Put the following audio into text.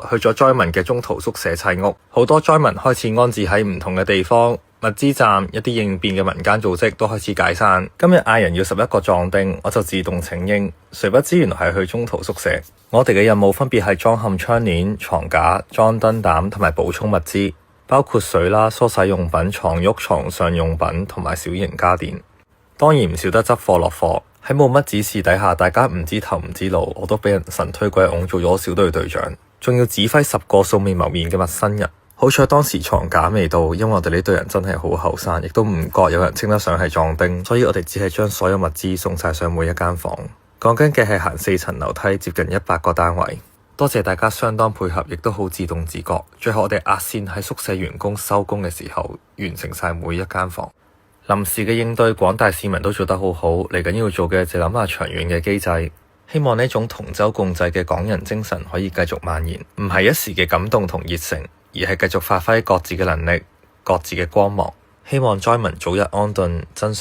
去咗災民嘅中途宿舍砌屋，好多災民開始安置喺唔同嘅地方。物資站一啲應變嘅民間組織都開始解散。今日嗌人要11個壯丁，我就自動請纓，誰不知原來係去中途宿舍。我哋嘅任務分別係裝嵌窗簾、床架、裝燈膽同埋補充物資，包括水啦、梳洗用品、床褥、床上用品同埋小型家電。當然唔少得執貨落貨。喺冇乜指示底下，大家唔知頭唔知路，我都俾人神推鬼拱做咗小隊隊長，仲要指揮10個素未謀面嘅陌生人。好彩當時床架未到，因為我哋呢隊人真係好後生，亦都唔覺有人稱得上係壯丁，所以我哋只係將所有物資送晒上每一間房。講緊嘅係行4層樓梯，接近100個單位。多謝大家相當配合，亦都好自動自覺。最後我哋壓線喺宿舍員工收工嘅時候，完成晒每一間房。臨時嘅應對，廣大市民都做得好好。嚟緊要做嘅就諗下長遠嘅機制，希望呢種同舟共濟嘅港人精神可以繼續蔓延，唔係一時嘅感動同熱誠，而係繼續發揮各自嘅能力、各自嘅光芒。希望災民早日安頓，真相